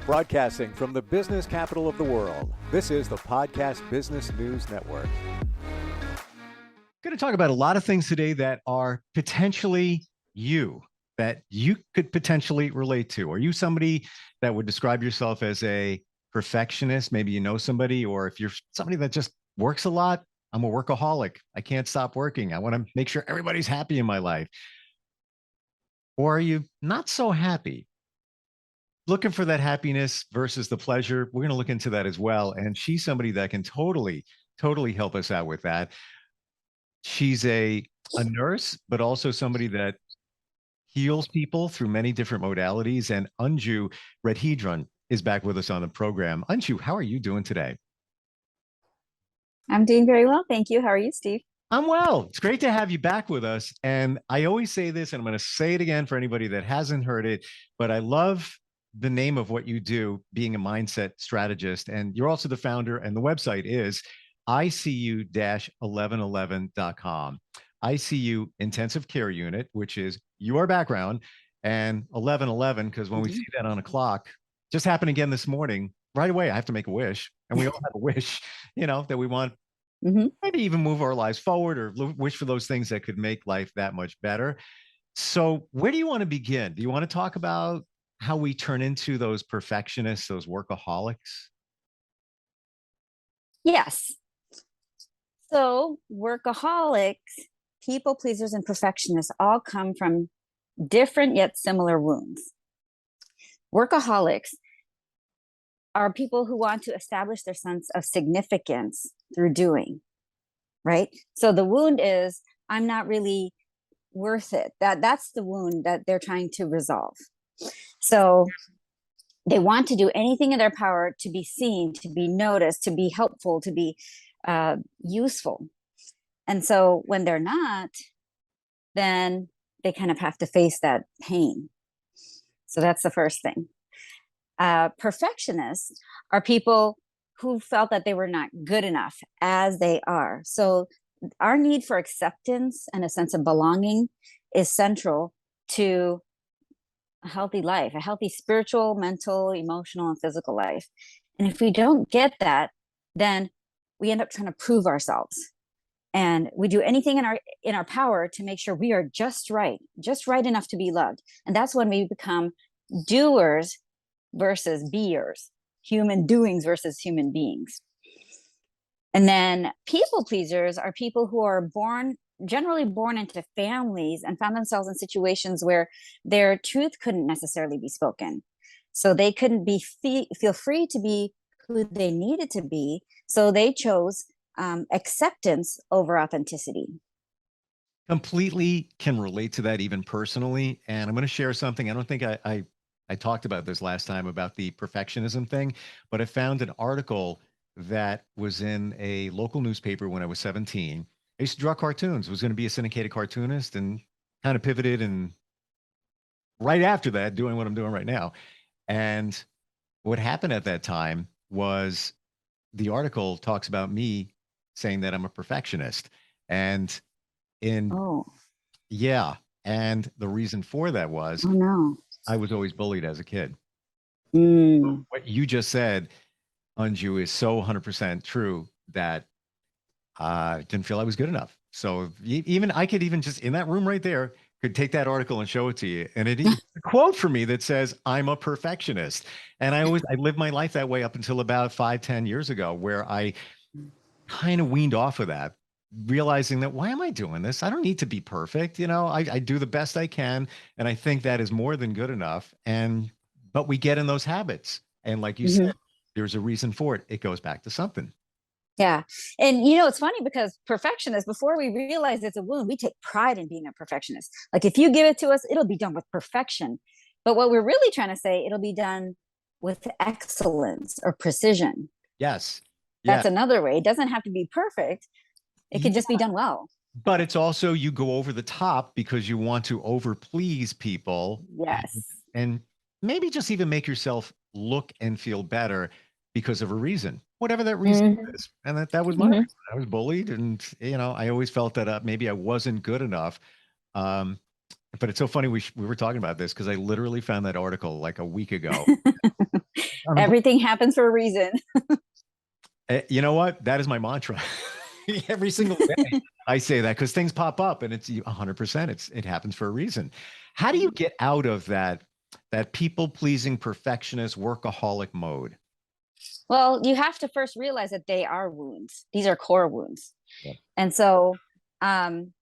Broadcasting from the business capital of the world, this is the Podcast Business News Network. Going to talk about a lot of things today that are potentially that you could potentially relate to. Are you somebody that would describe yourself as a perfectionist? Maybe you know somebody, or if you're somebody that just works a lot, I'm a workaholic. I can't stop working. I want to make sure everybody's happy in my life. Or are you not so happy? Looking for that happiness versus the pleasure. We're going to look into that as well. And she's somebody that can totally help us out with that. She's a nurse, but also somebody that heals people through many different modalities. And Anju Redhedran is back with us on the program. Anju, how are you doing today? I'm doing very well, thank you. How are you, Steve? I'm well. It's great to have you back with us. And I always say this, and I'm going to say it again for anybody that hasn't heard it, but I love the name of what you do, being a mindset strategist. And you're also the founder, and the website is ICU-1111.com. ICU Intensive Care Unit, which is your background, and 1111, because when we see that on a clock, just happened again this morning, right away, I have to make a wish. And we all have a wish, that we want maybe even move our lives forward or wish for those things that could make life that much better. So where do you want to begin? Do you want to talk about how we turn into those perfectionists, those workaholics? Yes. So workaholics, people pleasers, and perfectionists all come from different yet similar wounds. Workaholics are people who want to establish their sense of significance through doing, right? So the wound is, I'm not really worth it. That's the wound that they're trying to resolve. So they want to do anything in their power to be seen, to be noticed, to be helpful, to be useful. And so when they're not, then they kind of have to face that pain. So that's the first thing. Perfectionists are people who felt that they were not good enough as they are. So our need for acceptance and a sense of belonging is central to a healthy life, a healthy spiritual, mental, emotional, and physical life. And if we don't get that, then we end up trying to prove ourselves. And we do anything in our power to make sure we are just right enough to be loved. And that's when we become doers versus beers, human doings versus human beings. And then people pleasers are people who are generally born into families and found themselves in situations where their truth couldn't necessarily be spoken. So they couldn't feel free to be who they needed to be. So they chose acceptance over authenticity. Completely can relate to that, even personally. And I'm going to share something. I don't think I talked about this last time about the perfectionism thing, but I found an article that was in a local newspaper when I was 17. I used to draw cartoons, was going to be a syndicated cartoonist, and kind of pivoted, and right after that, doing what I'm doing right now. And what happened at that time was the article talks about me saying that I'm a perfectionist. And and the reason for that was I was always bullied as a kid. So what you just said, Anju, is so 100% true, that I didn't feel I was good enough. So even I could even just in that room right there could take that article and show it to you. And it's a quote for me that says, I'm a perfectionist. And I lived my life that way up until about 5-10 years ago, where I kind of weaned off of that, realizing that, why am I doing this? I don't need to be perfect. I do the best I can. And I think that is more than good enough. But we get in those habits. And like you said, there's a reason for it. It goes back to something. Yeah. And it's funny because perfectionists, before we realize it's a wound, we take pride in being a perfectionist. Like, if you give it to us, it'll be done with perfection. But what we're really trying to say, it'll be done with excellence or precision. Yes. That's another way. It doesn't have to be perfect. It can just be done well. But it's also, you go over the top because you want to overplease people. Yes. And maybe just even make yourself look and feel better because of a reason, whatever that reason is. And that was my reason. I was bullied, and I always felt that maybe I wasn't good enough. But it's so funny we were talking about this, because I literally found that article like a week ago. Everything happens for a reason. You know what? That is my mantra. Every single day I say that because things pop up and it's 100%. It happens for a reason. How do you get out of that people pleasing perfectionist workaholic mode? Well, you have to first realize that they are wounds. These are core wounds. Yeah. And so um,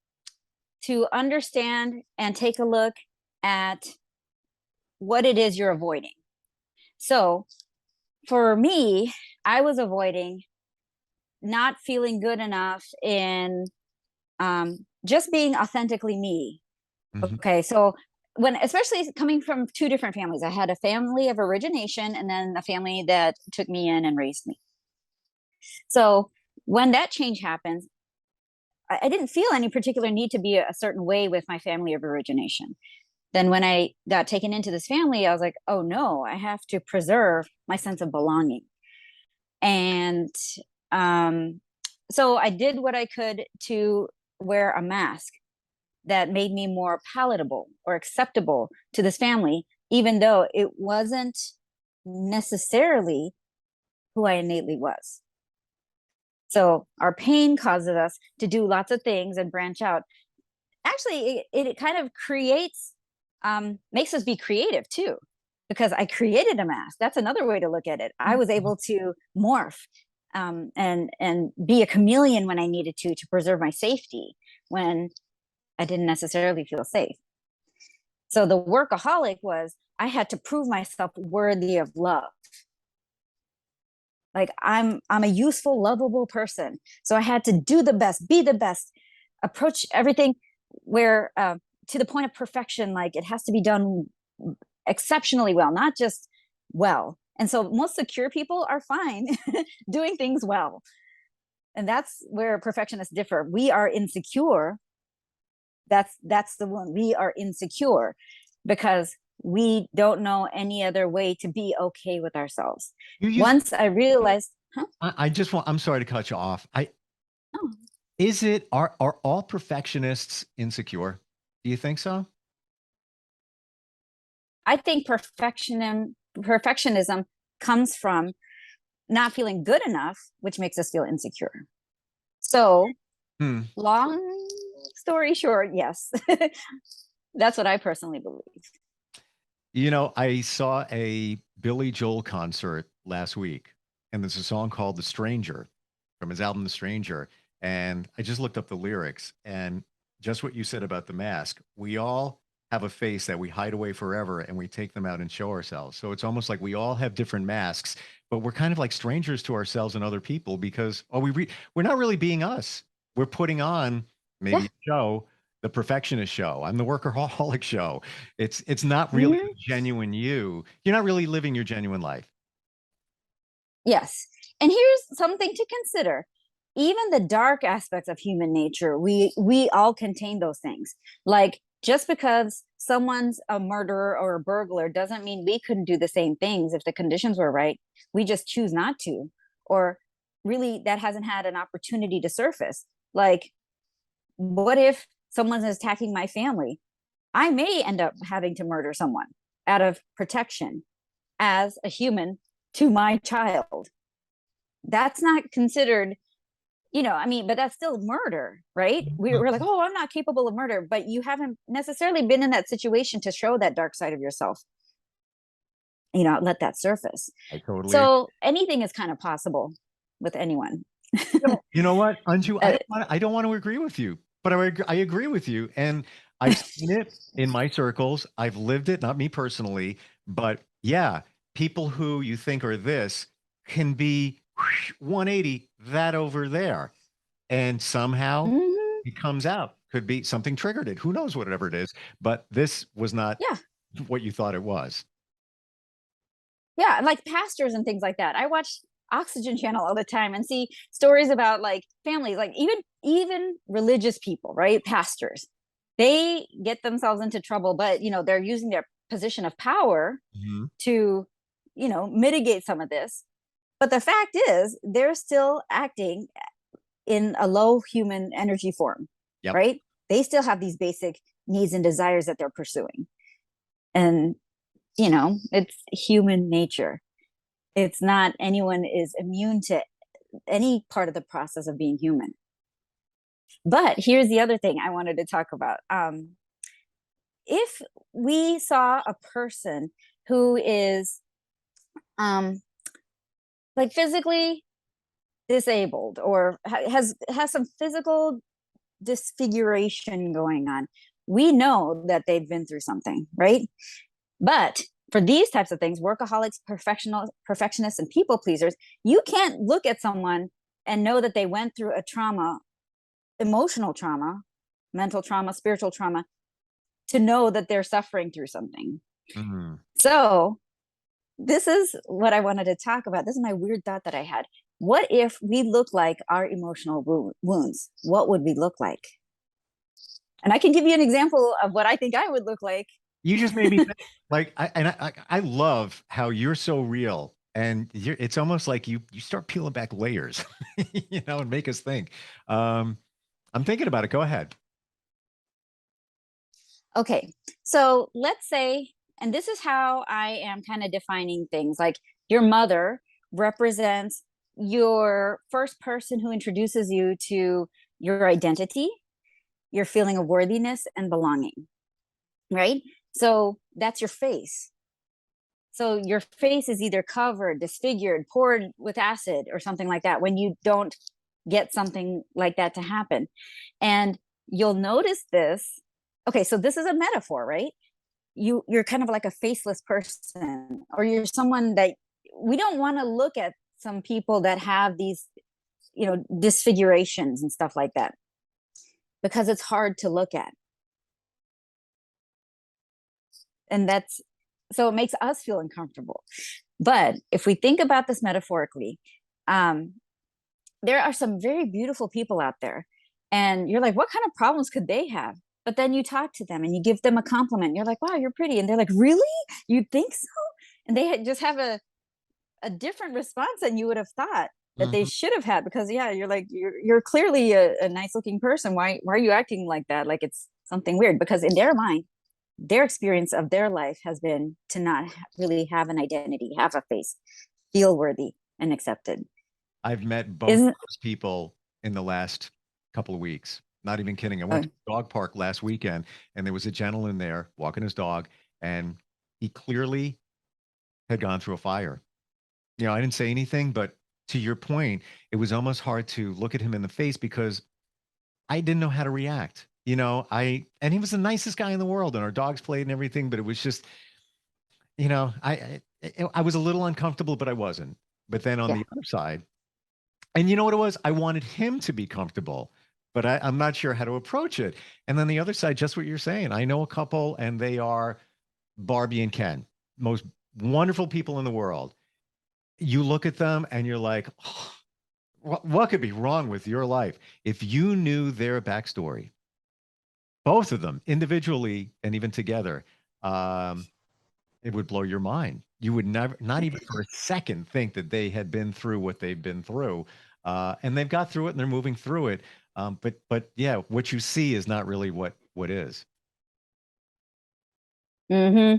to understand and take a look at what it is you're avoiding. So for me, I was avoiding not feeling good enough in just being authentically me. Mhm. Okay, so when, especially coming from two different families, I had a family of origination and then a family that took me in and raised me. So when that change happens, I didn't feel any particular need to be a certain way with my family of origination. Then when I got taken into this family, I was like, oh no, I have to preserve my sense of belonging. And um, so I did what I could to wear a mask that made me more palatable or acceptable to this family, even though it wasn't necessarily who I innately was. So our pain causes us to do lots of things and branch out. Actually, it kind of creates, makes us be creative too, because I created a mask. That's another way to look at it. I was able to morph and be a chameleon when I needed to preserve my safety when I didn't necessarily feel safe. So the workaholic was I had to prove myself worthy of love. Like I'm a useful, lovable person. So I had to do the best, be the best, approach everything where to the point of perfection. Like it has to be done exceptionally well, not just well. And so most secure people are fine doing things well. And that's where perfectionists differ. We are insecure. That's the one. We are insecure because we don't know any other way to be okay with ourselves. You use, Once I realized, huh? I just want, I'm sorry to cut you off. Oh, Are all perfectionists insecure? Do you think so? I think perfectionism comes from not feeling good enough, which makes us feel insecure. So, Hmm. long story short, yes, that's what I personally believe. You know, I saw a Billy Joel concert last week, and there's a song called The Stranger from his album The Stranger. And I just looked up the lyrics, and just what you said about the mask. We all have a face that we hide away forever and we take them out and show ourselves. So it's almost like we all have different masks, but we're kind of like strangers to ourselves and other people because we're not really being us. We're putting on Yeah. maybe a show, the perfectionist show. I'm the workaholic show. It's not really Mhm. the genuine you. You're not really living your genuine life. Yes. And here's something to consider. Even the dark aspects of human nature, we all contain those things. Like just because someone's a murderer or a burglar doesn't mean we couldn't do the same things if the conditions were right. We just choose not to. Or really that hasn't had an opportunity to surface. Like what if someone's attacking my family? I may end up having to murder someone out of protection as a human to my child. That's not considered, I mean, but that's still murder, right? We're like, oh, I'm not capable of murder, but you haven't necessarily been in that situation to show that dark side of yourself, let that surface. I totally. So anything is kind of possible with anyone. You know what, Anju, Uh, I don't want to agree with you, but I agree with you. And I've seen it in my circles. I've lived it, not me personally, but yeah, people who you think are this can be 180 that over there. And somehow mhm, it comes out. Could be something triggered it. Who knows whatever it is, but this was not yeah. what you thought it was. Yeah, like pastors and things like that. I watch Oxygen Channel all the time and see stories about like families, like even religious people, right? Pastors. They get themselves into trouble, but they're using their position of power Mhm. to, mitigate some of this. But the fact is, they're still acting in a low human energy form, Yep. right? They still have these basic needs and desires that they're pursuing. And, it's human nature. It's not anyone is immune to any part of the process of being human. But here's the other thing I wanted to talk about. If we saw a person who is um, like physically disabled or has some physical disfiguration going on, we know that they've been through something, right? But for these types of things, workaholics, perfectionists, and people pleasers, you can't look at someone and know that they went through a trauma, emotional trauma, mental trauma, spiritual trauma, to know that they're suffering through something. Mhm. So this is what I wanted to talk about. This is my weird thought that I had. What if we look like our emotional wounds? What would we look like? And I can give you an example of what I think I would look like. You just made me think, like, I love how you're so real, and it's almost like you start peeling back layers, and make us think. Um, I'm thinking about it. Go ahead. Okay, so let's say, and this is how I am kind of defining things, like your mother represents your first person who introduces you to your identity, your feeling of worthiness and belonging, right? So that's your face. So your face is either covered, disfigured, poured with acid or something like that when you don't get something like that to happen. And you'll notice this. Okay, so this is a metaphor, right? You're kind of like a faceless person, or you're someone that we don't want to look at some people that have these, disfigurations and stuff like that, because it's hard to look at. And that's so it makes us feel uncomfortable. But if we think about this metaphorically, um, there are some very beautiful people out there. And you're like, what kind of problems could they have? But then you talk to them and you give them a compliment. You're like, wow, you're pretty. And they're like, really? You think so? And they just have a different response than you would have thought that they Mhm. should have had, because yeah, you're like, you're clearly a nice looking person. Why are you acting like that? Like it's something weird, because in their mind, their experience of their life has been to not really have an identity, have a face, feel worthy and accepted. I've met both of Isn't those people in the last couple of weeks. Not even kidding. I went uh, to a dog park last weekend, and there was a gentleman there walking his dog, and he clearly had gone through a fire. I didn't say anything, but to your point, it was almost hard to look at him in the face because I didn't know how to react. And he was the nicest guy in the world, and our dogs played and everything, but it was just, I was a little uncomfortable, but I wasn't. But then on yeah. the other side, and you know what it was? I wanted him to be comfortable, but I'm not sure how to approach it. And then the other side, just what you're saying. I know a couple, and they are Barbie and Ken, most wonderful people in the world. You look at them and you're like, oh, what could be wrong with your life? If you knew their backstory, both of them individually and even together, um, it would blow your mind. You would never, not even for a second, think that they had been through what they've been through, and they've got through it and they're moving through it. But yeah, what you see is not really what is. Mm-hmm.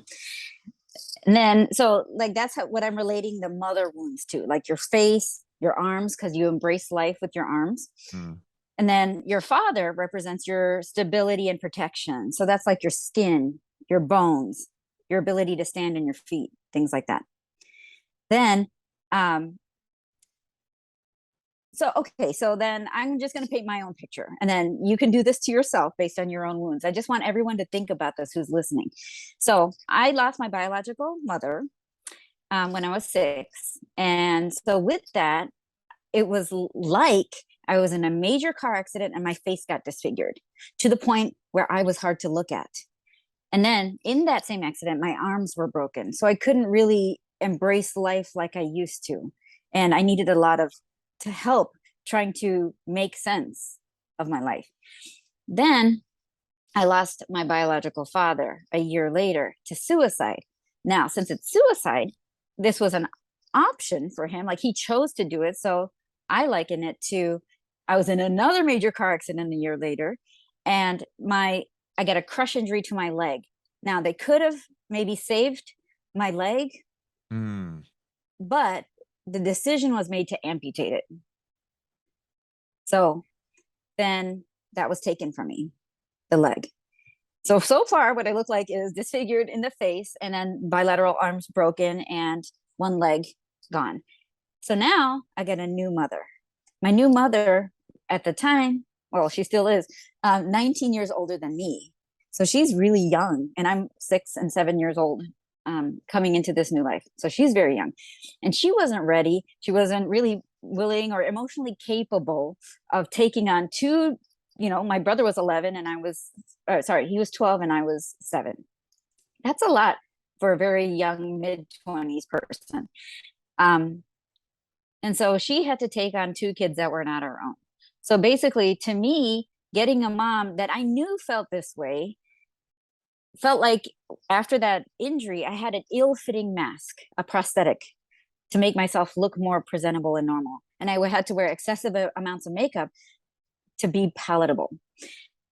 And then, so like that's what I'm relating the mother wounds to, like your face, your arms, because you embrace life with your arms. Mm. And then your father represents your stability and protection. So that's like your skin, your bones, your ability to stand on your feet, things like that. Then, um, so okay, so then I'm just going to paint my own picture, and then you can do this to yourself based on your own wounds. I just want everyone to think about this who's listening. So I lost my biological mother when I was 6, and so with that, it was like I was in a major car accident and my face got disfigured to the point where I was hard to look at. And then in that same accident, my arms were broken. So I couldn't really embrace life like I used to. And I needed a lot of to help trying to make sense of my life. Then I lost my biological father a year later to suicide. Now, since it's suicide, this was an option for him. Like he chose to do it. So I liken it to I was in another major car accident a year later, and I got a crush injury to my leg. Now they could have maybe saved my leg, Mm. but the decision was made to amputate it. So then that was taken from me, the leg. So far, what I look like is disfigured in the face, and then bilateral arms broken and one leg gone. So now I get a new mother. My new mother at the time, well, she still is, 19 years older than me. So she's really young, and I'm 6 and 7 years old, coming into this new life. So she's very young, and she wasn't ready. She wasn't really willing or emotionally capable of taking on two. My brother was 11 and he was 12 and I was 7. That's a lot for a very young mid-20s person. And so she had to take on 2 kids that were not her own. So basically, to me, getting a mom that I knew felt this way, felt like after that injury, I had an ill-fitting mask, a prosthetic, to make myself look more presentable and normal. And I had to wear excessive amounts of makeup to be palatable.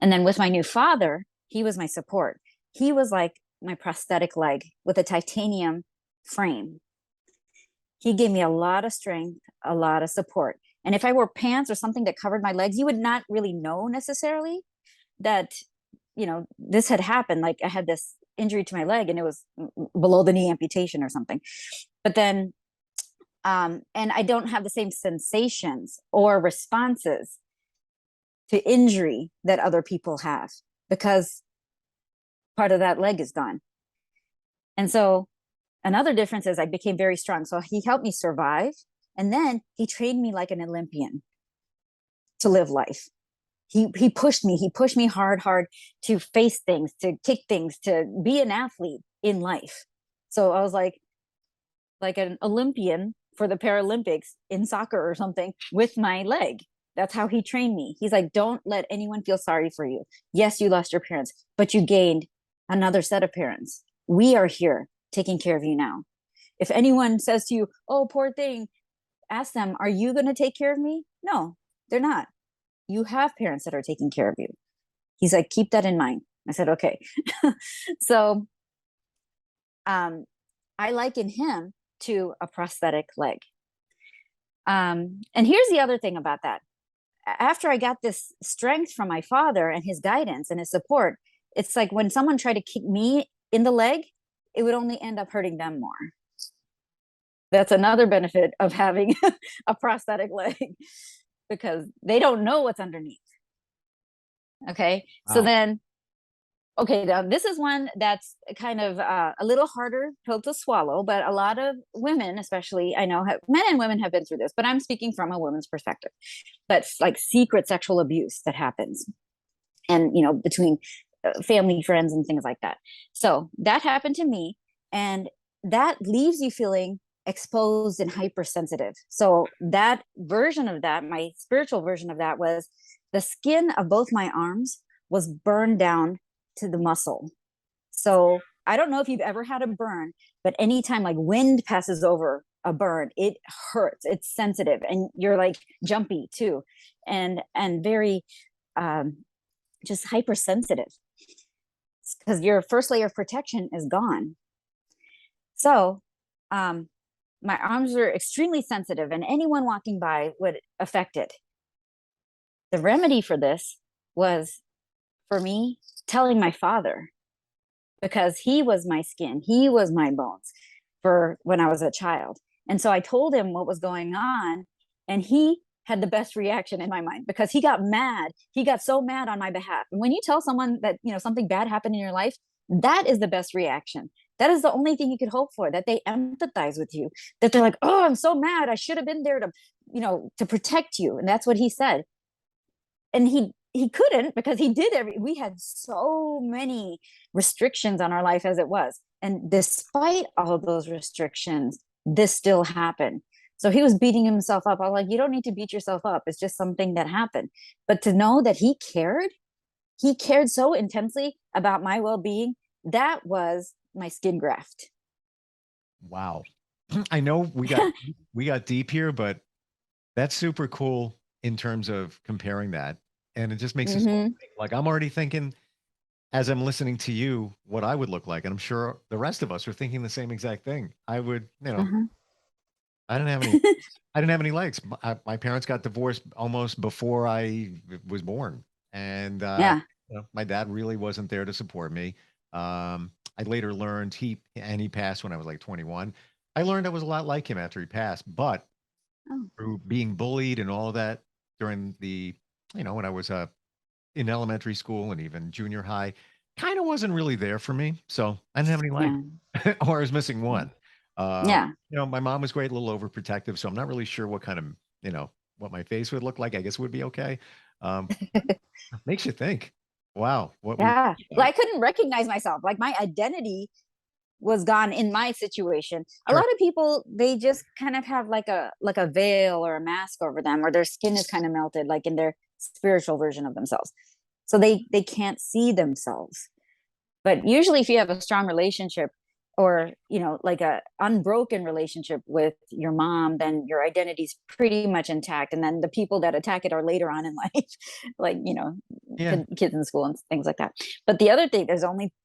And then with my new father, he was my support. He was like my prosthetic leg with a titanium frame. He gave me a lot of strength, a lot of support. And if I wore pants or something that covered my legs, you would not really know necessarily that, this had happened. Like I had this injury to my leg and it was below the knee amputation or something. But then, and I don't have the same sensations or responses to injury that other people have because part of that leg is gone. And so another difference is I became very strong. So he helped me survive. And then he trained me like an Olympian to live life. He pushed me hard to face things, to kick things, to be an athlete in life. So I was like an Olympian for the Paralympics in soccer or something with my leg. That's how he trained me. He's like, don't let anyone feel sorry for you. Yes, you lost your parents, but you gained another set of parents. We are here taking care of you now. If anyone says to you, oh, poor thing, ask them, are you going to take care of me? No, they're not. You have parents that are taking care of you. He's like, keep that in mind. I said, okay. So I liken him to a prosthetic leg. And here's the other thing about that. After I got this strength from my father and his guidance and his support, it's like when someone tried to kick me in the leg, it would only end up hurting them more. That's another benefit of having a prosthetic leg because they don't know what's underneath. Okay. Wow. So then, okay, now this is one that's kind of a little harder pill to swallow, but a lot of women, especially I know men and women have been through this, but I'm speaking from a woman's perspective. That's like secret sexual abuse that happens and, between family, friends, and things like that. So that happened to me, and that leaves you feeling exposed and hypersensitive. So that version of that, my spiritual version of that, was the skin of both my arms was burned down to the muscle. So I don't know if you've ever had a burn, but anytime like wind passes over a burn, it hurts. It's sensitive, and you're like jumpy too, and very just hypersensitive because your first layer of protection is gone. So my arms were extremely sensitive, and anyone walking by would affect it. The remedy for this was for me telling my father, because he was my skin, he was my bones for when I was a child. And so I told him what was going on, and he had the best reaction in my mind because he got mad. He got so mad on my behalf. And when you tell someone that, something bad happened in your life, that is the best reaction. That is the only thing you could hope for, that they empathize with you, that they're like, oh, I'm so mad. I should have been there to protect you. And that's what he said. And he couldn't, because he did we had so many restrictions on our life as it was. And despite all of those restrictions, this still happened. So he was beating himself up. I was like, you don't need to beat yourself up. It's just something that happened. But to know that he cared so intensely about my well-being, that was my skin graft. Wow. I know we got deep here, but that's super cool in terms of comparing that. And it just makes us think. Like, I'm already thinking as I'm listening to you what I would look like. And I'm sure the rest of us are thinking the same exact thing. I would, I didn't have any. I didn't have any legs. My parents got divorced almost before I was born, and Yeah. my dad really wasn't there to support me. I later learned he passed when I was like 21. I learned I was a lot like him after he passed, but Oh, through being bullied and all that during when I was in elementary school and even junior high, kind of wasn't really there for me. So I didn't have any legs, yeah. or I was missing one. Uh, Yeah. my mom was great, a little overprotective, so I'm not really sure what kind of, what my face would look like. I guess it would be okay. Um, makes you think. Wow, what we Yeah. Well, I couldn't recognize myself. Like my identity was gone in my situation. A lot sure. of people, they just kind of have like a veil or a mask over them, or their skin is kind of melted, like in their spiritual version of themselves. So they can't see themselves. But usually if you have a strong relationship, or like a unbroken relationship with your mom, then your identity's pretty much intact, and then the people that attack it are later on in life, like Yeah. kids in school and things like that. But the other thing,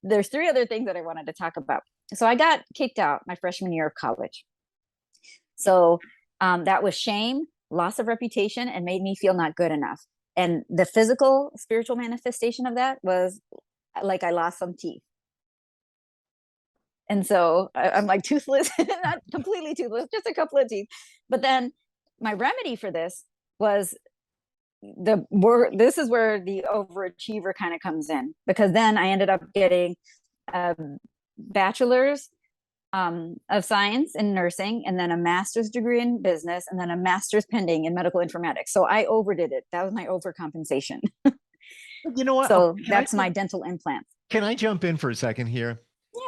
there's three other things that I wanted to talk about. So I got kicked out my freshman year of college. So that was shame, loss of reputation, and made me feel not good enough. And the physical spiritual manifestation of that was like I lost some teeth. And so I'm like toothless, not completely toothless, just a couple of teeth. But then my remedy for this was this is where the overachiever kind of comes in, because then I ended up getting a bachelor's of science in nursing, and then a master's degree in business, and then a master's pending in medical informatics. So I overdid it. That was my overcompensation. You know what? So Okay, that's my dental implants. can I jump in for a second here?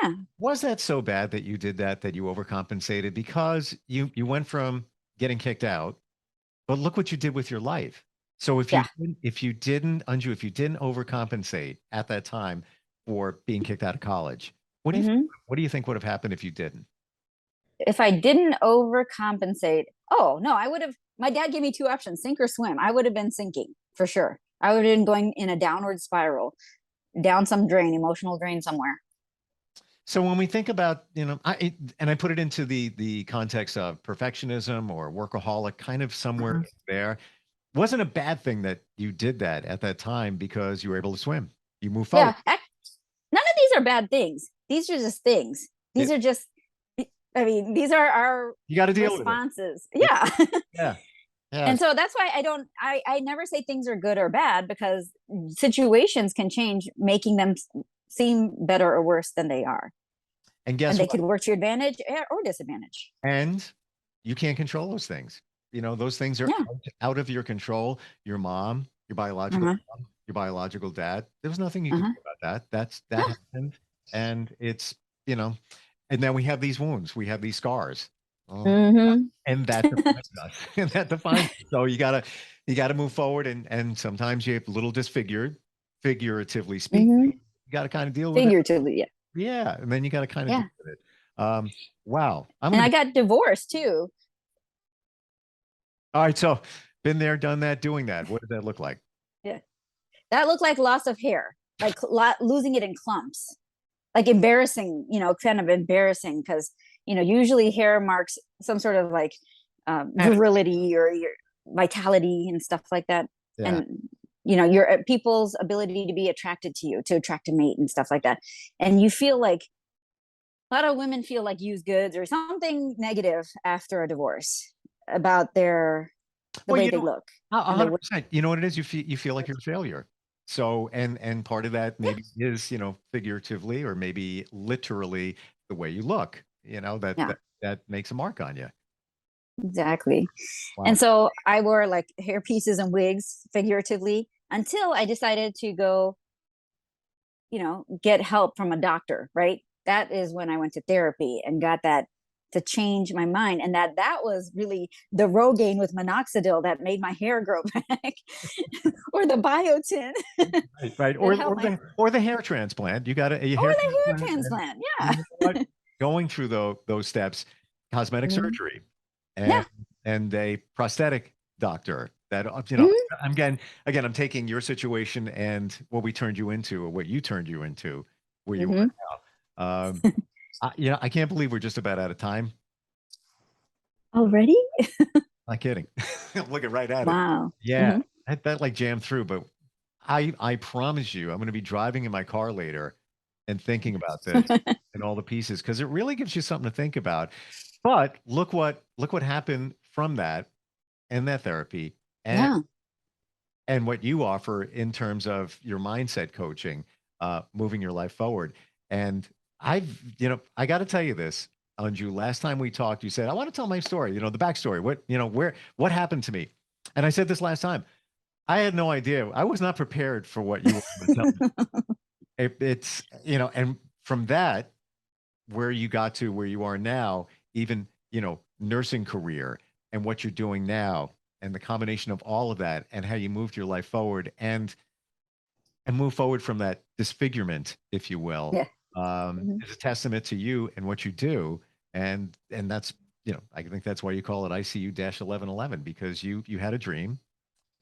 Yeah. Was that so bad that you did that you overcompensated? Because you went from getting kicked out, but look what you did with your life. So Yeah. if you didn't, Anju, if you didn't overcompensate at that time for being kicked out of college, Mm-hmm. what do you think would have happened if you didn't? If I didn't overcompensate, oh no, I would have. My dad gave me two options: sink or swim. I would have been sinking for sure. I would have been going in a downward spiral, down some drain, emotional drain somewhere. So when we think about, and I put it into the context of perfectionism or workaholic, kind of somewhere Uh-huh. there, wasn't a bad thing that you did that at that time because you were able to swim. You move forward. Yeah, none of these are bad things. These are just things. These It, are just. I mean, these are our you got to deal with it. responses. Yeah. Yeah. Yeah. And Yes. so that's why I don't. I never say things are good or bad, because situations can change, making them seem better or worse than they are, And and guess they what? could work to your advantage or disadvantage. And you can't control those things. Those things are Yeah. out of your control. Your mom, Uh-huh. your biological dad. There was nothing you could Uh-huh. do about that. That Yeah. happened, and you know, and now we have these wounds. We have these scars. Oh, Mm-hmm. and that defines us. And that defines us. So you gotta move forward, and sometimes you're a little disfigured, figuratively speaking. Mm-hmm. You got to kind of deal with it. Figuratively, yeah. Yeah, and then you got to kind of Yeah. deal with it. Wow, I'm And gonna I be got divorced too. all right. So been there, done that, doing that. What did that look like? Yeah. That looked like loss of hair, like losing it in clumps, like embarrassing, kind of embarrassing, because, usually hair marks some sort of like Eh, virility or your vitality and stuff like that. Yeah. And, your people's ability to be attracted to you, to attract a mate and stuff like that. And you feel like a lot of women feel like used goods or something negative after a divorce about the Well, way they look and they 100%. You know what it is? You feel like you're a failure. So, and part of that yeah, maybe is, figuratively or maybe literally the way you look, that yeah, that makes a mark on you. exactly. And Wow. so I wore like hair pieces and wigs figuratively until I decided to go, get help from a doctor, right? That is when I went to therapy and got that to change my mind. And that was really the Rogaine with minoxidil that made my hair grow back, or the biotin Right, right. that helped my, Or the hair transplant. You got a or hair the hair transplant, and transplant. you Yeah. know what? Going through those steps, cosmetic Mhm. surgery, Yeah. and a prosthetic doctor that Mhm. I'm taking your situation and what we turned you into, or what you turned you into, where you Mhm. are now. I can't believe we're just about out of time. Already? Not kidding. Looking right at it. Wow. Yeah, Hmm. that like jammed through, but I promise you, I'm going to be driving in my car later and thinking about this and all the pieces because it really gives you something to think about. But look what happened from that and that therapy Yeah. and what you offer in terms of your mindset coaching, moving your life forward. And I got to tell you this, Anju. Last time we talked, you said, I want to tell my story, the backstory, what happened to me. And I said this last time, I had no idea. I was not prepared for what you were going to tell me. And from that, where you got to where you are now, even, nursing career and what you're doing now, and the combination of all of that and how you moved your life forward and move forward from that disfigurement, if you will, Yeah. Hmm. is a testament to you and what you do. And that's, I think that's why you call it ICU-1111, because you had a dream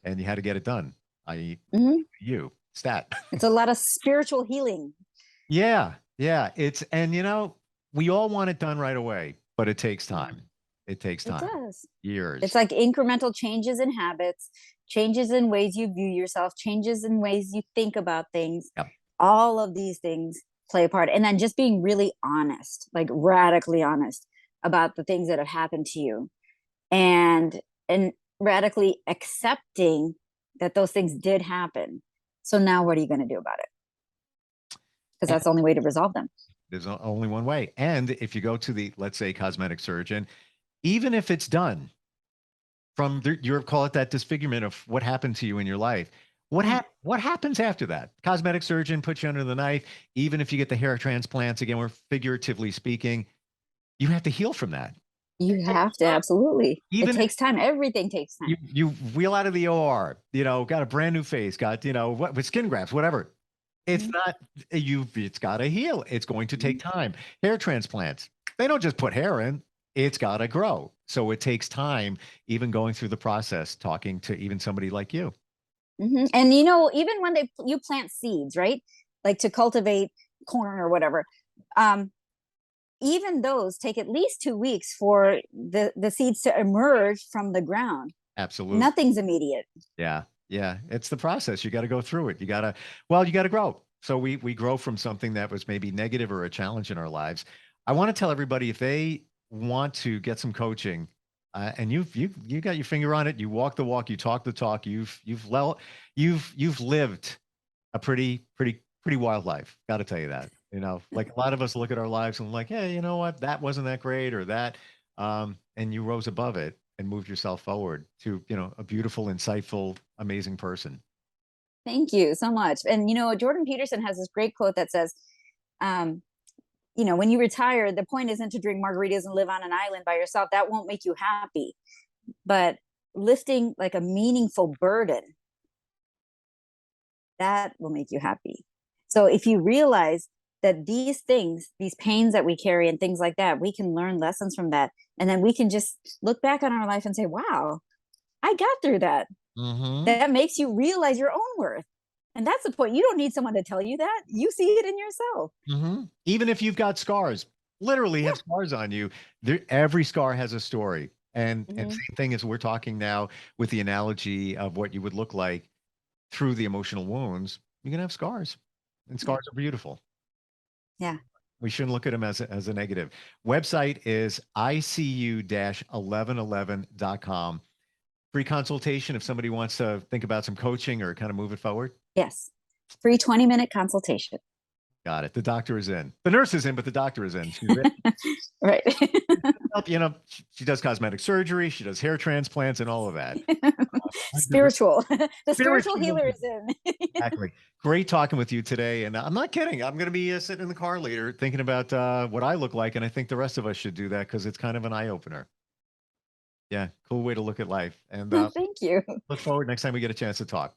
and you had to get it done. I Hmm. you stat. It's a lot of spiritual healing. Yeah, yeah. We all want it done right away, but it takes time. It takes It time. does. It's Years. like incremental changes in habits, changes in ways you view yourself, changes in ways you think about things. Yep. All of these things play a part. And then just being really honest, like radically honest about the things that have happened to you, and radically accepting that those things did happen. So now what are you going to do about it? Because And that's the only way to resolve them. there's only one way. And if you go to the, let's say, cosmetic surgeon, even if it's done from your call it that disfigurement of what happened to you in your life, what happens after that? Cosmetic surgeon puts you under the knife. Even if you get the hair transplants, again, we're figuratively speaking, you have to heal from that. You have to, absolutely. It Even takes time. Everything takes you time. you wheel out of the OR, got a brand new face, got what with skin grafts, whatever. It's Mhm. not it's got to heal. It's going to take Mhm. time. Hair transplants, they don't just put hair in. It's got to grow. So it takes time, even going through the process, talking to even somebody like you. Mhm. And even when you plant seeds, right? Like to cultivate corn or whatever. Um, Even those take at least 2 weeks for the seeds to emerge from the ground. Absolutely. Nothing's immediate. Yeah. Yeah. It's the process. You got to go through it. You got to grow. So we grow from something that was maybe negative or a challenge in our lives. I want to tell everybody if they want to get some coaching, and you got your finger on it, you walk the walk, you talk the talk, you've lived a pretty wild life. Got to tell you that. Like a lot of us look at our lives and like, hey, you know what? That wasn't that great or that. And you rose above it and moved yourself forward to, a beautiful, insightful, amazing person. Thank you so much. And Jordan Peterson has this great quote that says, um, when you retire, the point isn't to drink margaritas and live on an island by yourself. That won't make you happy. But lifting like a meaningful burden, that will make you happy. So if you realize that these things, these pains that we carry and things like that, we can learn lessons from that. And then we can just look back on our life and say, wow, I got through that. Mm-hmm. That makes you realize your own worth. And that's the point. You don't need someone to tell you that. You see it in yourself. Mm-hmm. Even if you've got scars, literally have scars on you, every scar has a story. And Hmm. same thing as we're talking now with the analogy of what you would look like through the emotional wounds, you're gonna have scars. And Yeah. scars are beautiful. Yeah. We shouldn't look at them as a negative. Website is icu-1111.com. Free consultation if somebody wants to think about some coaching or kind of move it forward. Yes. Free 20-minute consultation. Got it. The doctor is in. The nurse is in, but the doctor is in. She's ready. Right. She does cosmetic surgery, she does hair transplants and all of that. Spiritual. The spiritual Spiritual. healer is in. Exactly. Great talking with you today. And I'm not kidding. I'm going to be sitting in the car later thinking about what I look like. And I think the rest of us should do that because it's kind of an eye opener. Yeah. Cool way to look at life. And Thank you. look forward next time we get a chance to talk.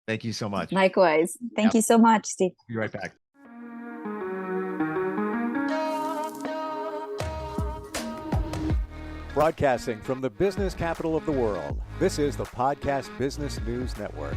Thank you so much. Likewise. Thank Yep. you so much, Steve. Be right back. Broadcasting from the business capital of the world, this is the Podcast Business News Network.